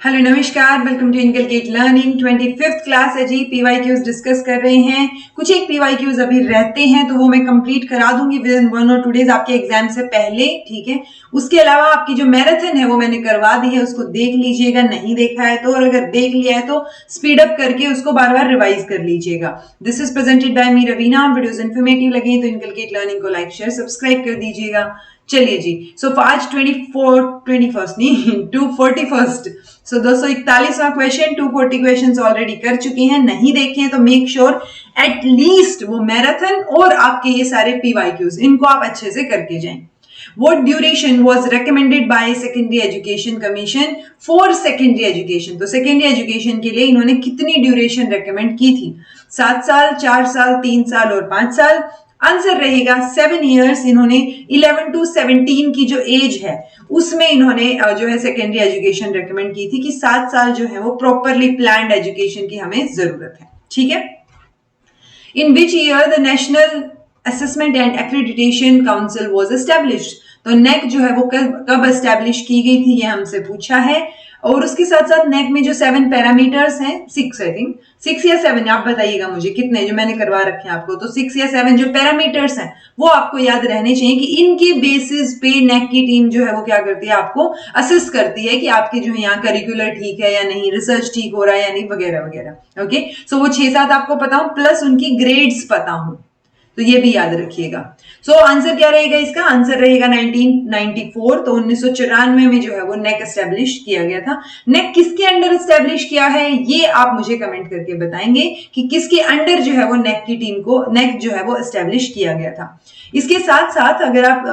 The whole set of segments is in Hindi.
हेलो नमस्कार, welcome to inculcate Learning. 25th class है जी। पीवाईक्यूज डिस्कस कर रहे हैं। कुछ एक पीवाईक्यूज अभी रहते हैं तो वो मैं कंप्लीट करा दूंगी विद इन 1 और 2 डेज आपके एग्जाम से पहले, ठीक है। उसके अलावा आपकी जो मैराथन है वो मैंने करवा दी है, उसको देख लीजिएगा, नहीं देखा है तो, और अगर देख लिया है तो स्पीड अप करके उसको बार बार रिवाइज कर लीजिएगा। This is presented by me Raveena. Videos informative लगे तो इनकलकेट लर्निंग को लाइक शेयर सब्सक्राइब कर दीजिएगा। चलिए जी, सो आज 21st नहीं 241st, सो 241वां क्वेश्चन, 240 क्वेश्चंस ऑलरेडी कर चुके हैं। नहीं देखे हैं तो मेक श्योर एटलीस्ट वो मैराथन और आपके ये सारे पीवाईक्यूज इनको आप अच्छे से करके जाएं। What duration was recommended by Secondary Education Commission for secondary education? तो secondary education के लिए इन्होंने कितनी ड्यूरेशन रेकमेंड की थी? 7 साल, 4 साल, 3 साल और 5 साल। आंसर रहेगा 7 इयर्स। इन्होंने 11 to 17 की जो एज है उसमें इन्होंने जो है सेकेंडरी एजुकेशन रेकमेंड की थी कि 7 साल जो है वो प्रॉपरली प्लान्ड एजुकेशन की हमें जरूरत है, ठीक है। In which year the national assessment and accreditation council was established? तो नेक जो है वो कब एस्टेब्लिश की गई थी, ये हमसे पूछा है। और उसके साथ साथ नेक में जो 7 पैरामीटर्स हैं, 6 आई थिंक, 6 या 7 आप बताइएगा मुझे कितने जो मैंने करवा रखे हैं आपको। तो 6 या 7 जो पैरामीटर्स हैं वो आपको याद रहने चाहिए कि इनके बेसिस पे नेक की टीम जो है वो क्या करती है, आपको असिस्ट करती है कि आपके जो है यहाँ करिकुलर ठीक है या नहीं, रिसर्च ठीक हो रहा है या नहीं, वगैरह वगैरह। ओके, सो वो 6-7 आपको पता हो प्लस उनकी ग्रेड्स पता हो, तो ये भी याद रखिएगा। सो आंसर क्या रहेगा इसका? आंसर रहेगा 1994। तो 1994 में जो है वो नेक एस्टेब्लिश किया गया था। नेक किसके अंडर एस्टेब्लिश किया है ये आप मुझे कमेंट करके बताएंगे कि किसके अंडर जो है वो नेक की टीम को, नेक जो है वो एस्टेब्लिश किया गया था। इसके साथ साथ अगर आप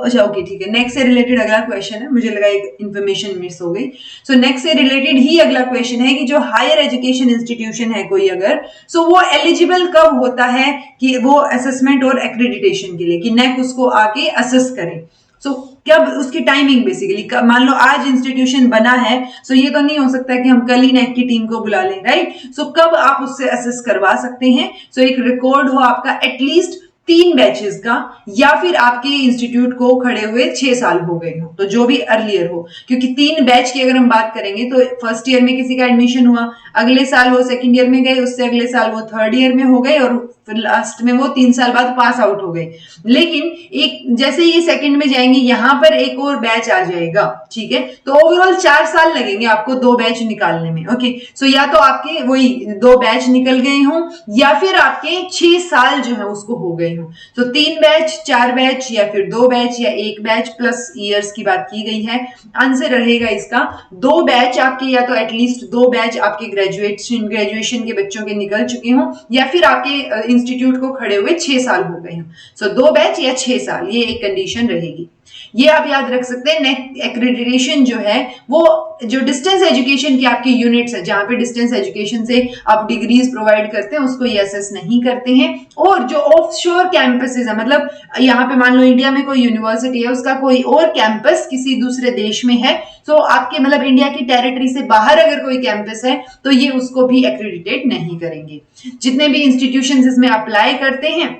अच्छा ओके ठीक है, नेक से रिलेटेड अगला क्वेश्चन है, मुझे लगा एक इंफॉर्मेशन मिस हो गई। सो नेक से रिलेटेड ही अगला क्वेश्चन है कि जो हायर एजुकेशन इंस्टीट्यूशन है कोई अगर, सो वो एलिजिबल कब होता है कि वो असेसमेंट और एक्रेडिटेशन के लिए, कि नेक उसको आके असेस करे। सो कब उसकी टाइमिंग बेसिकली, मान लो आज इंस्टीट्यूशन बना है, सो ये तो नहीं हो सकता कि हम कल ही नेक की टीम को बुला लें, राइट। सो कब आप उससे असेस करवा सकते हैं? सो एक रिकॉर्ड हो आपका एटलीस्ट 3 बैचेस का, या फिर आपके इंस्टीट्यूट को खड़े हुए 6 साल हो गए हो, तो जो भी अर्लियर हो। क्योंकि 3 बैच की अगर हम बात करेंगे तो फर्स्ट ईयर में किसी का एडमिशन हुआ, अगले साल वो सेकंड ईयर में गए, उससे अगले साल वो थर्ड ईयर में हो गए, और फिर लास्ट में वो 3 साल बाद पास आउट हो गए। लेकिन एक जैसे ही सेकंड में जाएंगे यहाँ पर एक और बैच आ जाएगा, ठीक है। तो ओवरऑल 4 साल लगेंगे आपको 2 बैच निकालने में। ओके, सो या तो आपके वही 2 बैच निकल गए हों या फिर आपके 6 साल जो है उसको हो गए हों। तो 3 बैच, 4 बैच या फिर 2 बैच या 1 बैच प्लस ईयर्स की बात की गई है। आंसर रहेगा इसका 2 बैच आपके, या तो एटलीस्ट 2 बैच आपके ग्रेजुएशन के बच्चों के निकल चुके हों, या फिर आपके इंस्टीट्यूट को खड़े हुए 6 साल हो गए हैं। सो 2 बैच या 6 साल, ये एक कंडीशन रहेगी। ये आप याद रख सकते हैं। नेक एक्रेडिटेशन जो है वो जो डिस्टेंस एजुकेशन की आपकी यूनिट्स है, जहां पे डिस्टेंस एजुकेशन से आप डिग्रीज प्रोवाइड करते हैं, उसको ये असेस नहीं करते हैं। और जो ऑफशोर कैंपसेस है, मतलब यहाँ पे मान लो इंडिया में कोई यूनिवर्सिटी है, उसका कोई और कैंपस किसी दूसरे देश में है, तो आपके मतलब इंडिया की टेरिटरी से बाहर अगर कोई कैंपस है तो ये उसको भी एक्रेडिटेट नहीं करेंगे। जितने भी इंस्टीट्यूशन इसमें अप्लाई करते हैं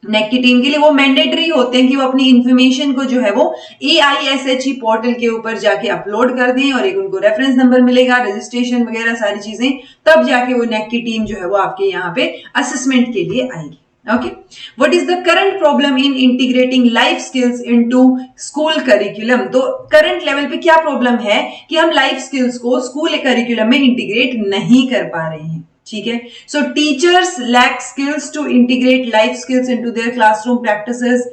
नेक की टीम के लिए, वो मैंडेटरी होते हैं कि वो अपनी इंफॉर्मेशन को जो है वो AISHE पोर्टल के ऊपर जाके अपलोड कर दें, और एक उनको रेफरेंस नंबर मिलेगा, रजिस्ट्रेशन वगैरह सारी चीजें, तब जाके वो नेक की टीम जो है वो आपके यहाँ पे असेसमेंट के लिए आएगी। Okay, what is the current problem in integrating life skills into school curriculum? तो current level पे क्या प्रॉब्लम है कि हम लाइफ स्किल्स को स्कूल करिकुलम में इंटीग्रेट नहीं कर पा रहे हैं, ठीक है। So teachers lack skills to integrate life skills into their classroom practices.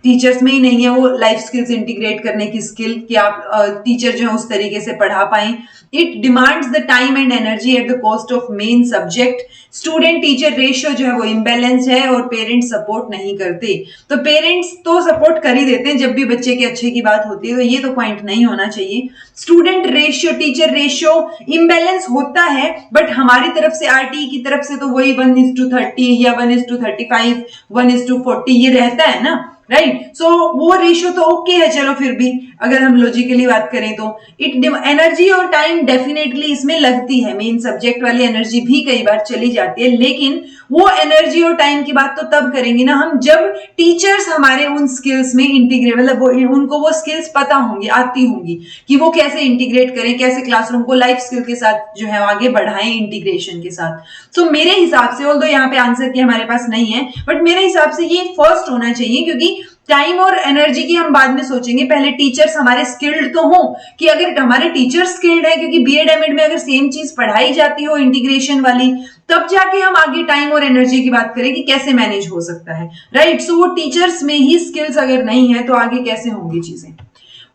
Teachers में ही नहीं है वो लाइफ स्किल्स इंटीग्रेट करने की स्किल कि आप टीचर जो है उस तरीके से पढ़ा पाएं। It demands the time and energy at the cost of main subject. Student teacher ratio जो है वो इम्बैलेंस है, और पेरेंट्स सपोर्ट नहीं करते। तो पेरेंट्स तो सपोर्ट कर ही देते हैं जब भी बच्चे के अच्छे की बात होती है, तो ये तो पॉइंट नहीं होना चाहिए। Student ratio, teacher ratio imbalance होता है, बट हमारी तरफ से RTE की तरफ से तो वही 1:30 या 1:35, 1:40 ये रहता है ना, राइट। सो वो रेशियो तो ओके है, चलो फिर भी अगर हम लॉजिकली बात करें तो एनर्जी और टाइम डेफिनेटली इसमें लगती है, मेन सब्जेक्ट वाली एनर्जी भी कई बार चली जाती है, लेकिन वो एनर्जी और टाइम की बात तो तब करेंगे ना हम जब टीचर्स हमारे उन स्किल्स में इंटीग्रेट, मतलब उनको वो स्किल्स पता होंगी, आती होंगी कि वो कैसे इंटीग्रेट करें, कैसे क्लासरूम को लाइफ स्किल के साथ जो है आगे बढ़ाएं इंटीग्रेशन के साथ। तो मेरे हिसाब से, ऑल्दो यहाँ पे आंसर की हमारे पास नहीं है, बट मेरे हिसाब से ये फर्स्ट होना चाहिए, क्योंकि टाइम और एनर्जी की हम बाद में सोचेंगे, पहले टीचर्स हमारे स्किल्ड तो हो, कि अगर हमारे टीचर्स स्किल्ड है, क्योंकि बीएड एमएड में अगर सेम चीज पढ़ाई जाती हो इंटीग्रेशन वाली, तब जाके हम आगे टाइम और एनर्जी की बात करें कि कैसे मैनेज हो सकता है, राइट। सो वो टीचर्स में ही स्किल्स अगर नहीं है तो आगे कैसे होंगी चीजें।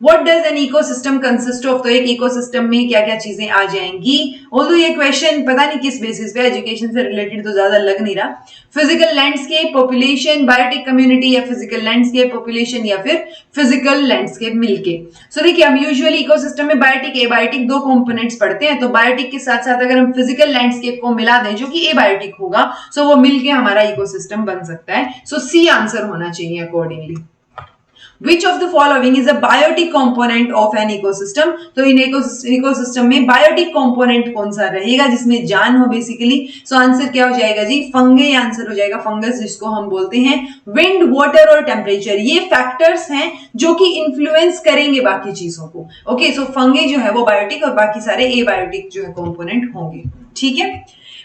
What does an ecosystem consist of? तो एक इकोसिस्टम में क्या क्या चीजें आ जाएंगी। ऑल्दो ये क्वेश्चन पता नहीं किस बेसिस पे, एजुकेशन से रिलेटेड तो ज्यादा लग नहीं रहा। Physical landscape, population, biotic community, या फिजिकल लैंडस्केप, पॉपुलेशन, या फिर फिजिकल लैंडस्केप मिलके। सो देखिए, हम यूजुअली इकोसिस्टम में बायोटिक, एबायोटिक दो कंपोनेंट्स पढ़ते हैं, तो बायोटिक के साथ साथ अगर हम फिजिकल लैंडस्केप को मिला दें जो कि एबायोटिक होगा, सो वो मिलके हमारा इकोसिस्टम बन सकता है। सो सी आंसर होना चाहिए accordingly. Which of the following is a biotic component of an ecosystem? तो इन इकोसिस्टम में बायोटिक कंपोनेंट कौन सा रहेगा जिसमें जान हो बेसिकली। सो आंसर क्या हो जाएगा जी, फंगे आंसर हो जाएगा। फंगस जिसको हम बोलते हैं। विंड, वाटर और टेम्परेचर, ये फैक्टर्स हैं जो कि इन्फ्लुएंस करेंगे बाकी चीजों को। ओके, सो फंगे जो है वो बायोटिक और बाकी सारे एबायोटिक जो है कंपोनेंट होंगे। ठीक है।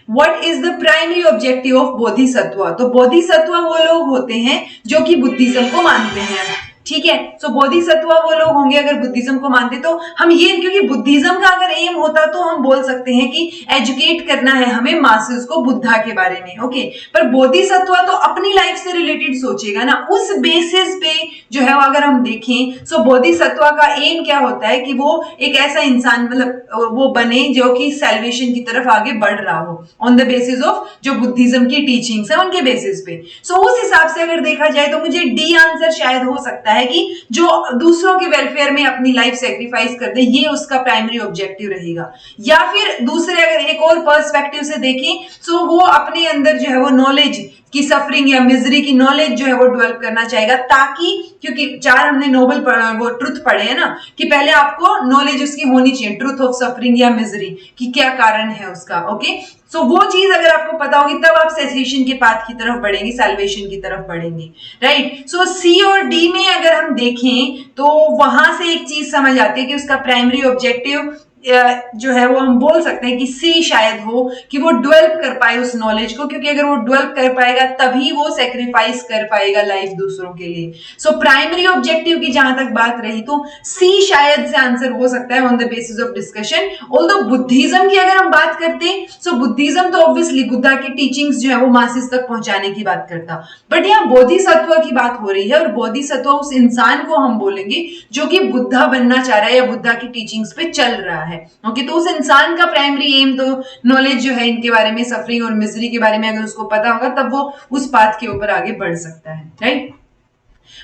What is the primary objective of Bodhisattva? तो बोधिसत्व वो लोग होते हैं जो कि बुद्धिज्म को मानते हैं। ठीक है, सो बोधिसत्व वो लोग होंगे अगर बुद्धिज्म को मानते, तो हम ये, क्योंकि बुद्धिज्म का अगर एम होता तो हम बोल सकते हैं कि एजुकेट करना है हमें मासेस को बुद्धा के बारे में। ओके, पर बोधिसत्व तो अपनी लाइफ से रिलेटेड सोचेगा ना, उस बेसिस पे जो है अगर हम देखें, सो बोधिसत्व का एम क्या होता है कि वो एक ऐसा इंसान मतलब वो बने जो कि सैल्वेशन की तरफ आगे बढ़ रहा हो, ऑन द बेसिस ऑफ जो बुद्धिज्म की टीचिंग्स है उनके बेसिस पे। सो उस हिसाब से अगर देखा जाए तो मुझे डी आंसर शायद हो सकता है कि जो दूसरों के वेलफेयर में अपनी लाइफ सेक्रीफाइस कर दे, ये उसका प्राइमरी ऑब्जेक्टिव रहेगा। या फिर दूसरे अगर एक और पर्सपेक्टिव से देखें, सो वो अपने अंदर जो है वो नॉलेज की, सफरिंग या मिजरी की नॉलेज जो है वो डेवलप करना चाहेगा, ताकि, क्योंकि चार हमने नोबल वो ट्रुथ पढ़े हैं ना, कि पहले आपको नॉलेज उसकी होनी चाहिए, ट्रुथ ऑफ सफरिंग या मिजरी, कि क्या कारण है उसका। ओके, सो वो चीज अगर आपको पता होगी तब आप सेसेशन के पाथ की तरफ बढ़ेंगे, सैल्वेशन की तरफ बढ़ेंगे, राइट। सो सी और डी में अगर हम देखें तो वहां से एक चीज समझ आती है कि उसका प्राइमरी ऑब्जेक्टिव जो है वो हम बोल सकते हैं कि सी शायद हो, कि वो डेवलप कर पाए उस नॉलेज को, क्योंकि अगर वो डेवलप कर पाएगा तभी वो सेक्रीफाइस कर पाएगा लाइफ दूसरों के लिए। सो प्राइमरी ऑब्जेक्टिव की जहां तक बात रही तो सी शायद से आंसर हो सकता है on the basis of discussion. Although Buddhism की अगर हम बात करते हैं, सो बुद्धिज्म तो ऑब्वियसली बुद्धा की टीचिंग्स जो है वो मासेस तक पहुंचाने की बात करता, बट यहाँ बोधिसत्व की बात हो रही है, और बोधिसत्व उस इंसान को हम बोलेंगे जो कि बुद्धा बनना चाह रहा है या बुद्धा की टीचिंग्स पे चल रहा है। ओके, तो उस इंसान का प्राइमरी एम तो नॉलेज जो है इनके बारे में, सफरिंग और मिजरी के बारे में अगर उसको पता होगा तब वो उस पाथ के ऊपर आगे बढ़ सकता है, right.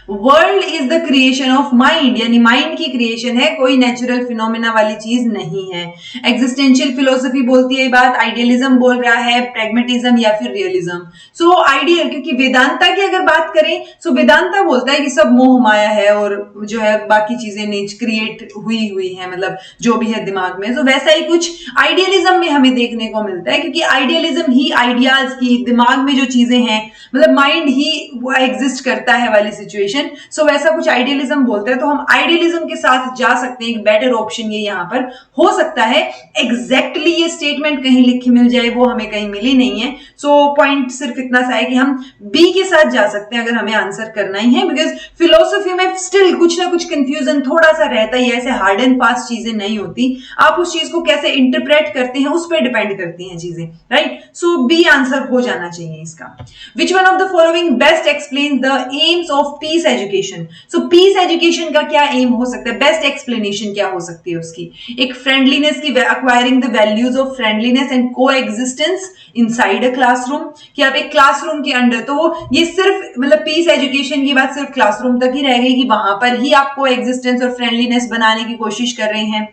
World is the creation of mind, यानी माइंड की क्रिएशन है, कोई नेचुरल फिनोमेना वाली चीज नहीं है। एग्जिस्टेंशियल फिलोसफी बोलती है ये बात, आइडियलिज्म बोल रहा है, प्रैग्मेटिज्म या फिर रियलिज्म। सो आइडियल, क्योंकि वेदांता की अगर बात करें, सो वेदांता बोलता है कि सब मोह माया है और जो है बाकी चीजें क्रिएट हुई है, मतलब जो भी है दिमाग में। सो वैसा ही कुछ आइडियलिज्म में हमें देखने को मिलता है, क्योंकि आइडियलिज्म ही आइडियाज की, दिमाग में जो चीजें हैं, मतलब माइंड ही वो एग्जिस्ट करता है वाली सिचुएशन। सो वैसा कुछ आइडियलिज्म बोलते हैं, तो हम आइडियलिज्म के साथ जा सकते हैं। एक बेटर ऑप्शन ये यहाँ पर हो सकता है। एग्जैक्टली ये स्टेटमेंट कहीं लिखी मिल जाए वो हमें कहीं मिली नहीं है। सो पॉइंट सिर्फ इतना सा है कि हम बी के साथ जा सकते हैं अगर हमें आंसर करना ही है, बिकॉज फिलोसफी में स्टिल कुछ ना कुछ कंफ्यूजन थोड़ा सा रहता ही है, ऐसे हार्ड एंड फास्ट चीजें नहीं होती, आप उस चीज को कैसे इंटरप्रेट करते हैं उस पर डिपेंड करती हैं चीजें, राइट। सो बी आंसर हो जाना चाहिए इसका। Which one of the following best explain the aims of peace education? So peace education का क्या एम हो सकता है, बेस्ट एक्सप्लेनेशन क्या हो सकती है उसकी? एक फ्रेंडलीनेस की, acquiring the values of friendliness and को एग्जिस्टेंस इनसाइड अ क्लासरूम, कि आप एक क्लासरूम के अंदर, तो ये सिर्फ मतलब पीस एजुकेशन की बात सिर्फ क्लासरूम तक ही रह गई कि वहां पर ही आप को एग्जिस्टेंस और फ्रेंडलीनेस बनाने की कोशिश कर रहे हैं।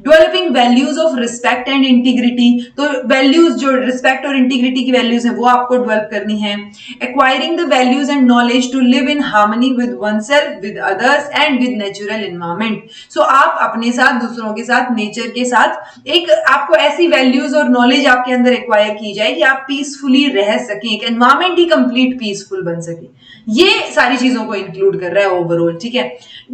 Developing values of respect and integrity, तो वैल्यूज जो रिस्पेक्ट और इंटीग्रिटी की वैल्यूज है वो आपको डेवलप करनी है। Acquiring the values and knowledge to live in harmony harmony with oneself, with others and with natural environment. So आप अपने साथ, दूसरों के साथ, नेचर के साथ एक आपको ऐसी वैल्यूज और नॉलेज आपके अंदर एक्वायर की जाए कि आप पीसफुली रह सकें, एक एनवायरमेंट ही कंप्लीट पीसफुल बन सके. ये सारी चीजों को इंक्लूड कर रहा है ओवरऑल, ठीक है.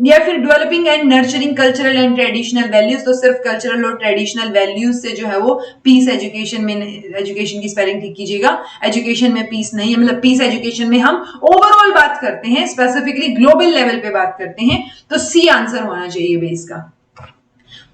या फिर developing and nurturing cultural and traditional values, तो सिर्फ कल्चरल और ट्रेडिशनल वैल्यूज से जो है वो पीस एजुकेशन में, एजुकेशन की स्पेलिंग ठीक कीजिएगा, एजुकेशन में पीस नहीं है, मतलब पीस एजुकेशन में हम ओवरऑल बात करते हैं, स्पेसिफिकली ग्लोबल लेवल पे बात करते हैं, तो सी आंसर होना चाहिए बेस का.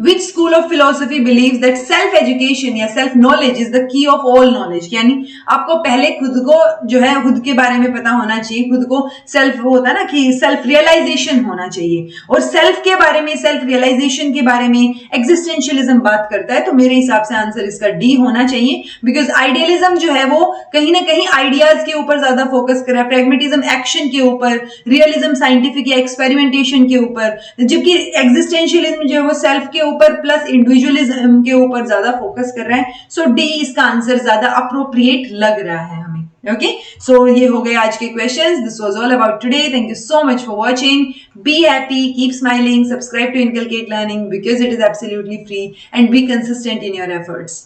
Which school of philosophy believes that self education या self knowledge is the key of all knowledge? यानी आपको पहले खुद को जो है खुद के बारे में पता होना चाहिए, खुद को सेल्फ, वो होता है ना कि सेल्फ रियलाइजेशन होना चाहिए, और सेल्फ के बारे में, सेल्फ रियलाइजेशन के बारे में एग्जिस्टेंशियलिज्म बात करता है. तो मेरे हिसाब से आंसर इसका डी होना चाहिए, बिकॉज आइडियलिज्म जो है वो कहीं ना कहीं आइडियाज के ऊपर ज्यादा फोकस कर रहा है, प्रैग्मेटिज्म एक्शन के ऊपर, रियलिज्म साइंटिफिक या एक्सपेरिमेंटेशन के ऊपर, जबकि एग्जिस्टेंशियलिज्म जो है वो सेल्फ के ऊपर प्लस इंडिविजुअलिज्म के ऊपर ज्यादा फोकस कर रहा है. सो डी इसका आंसर ज्यादा अप्रोप्रिएट लग रहा है हमें. ओके, सो ये हो गए आज के questions. This was all about today. Thank you so much for watching. Be happy, keep smiling, subscribe to inculcate learning because it is absolutely free, and be consistent in your efforts.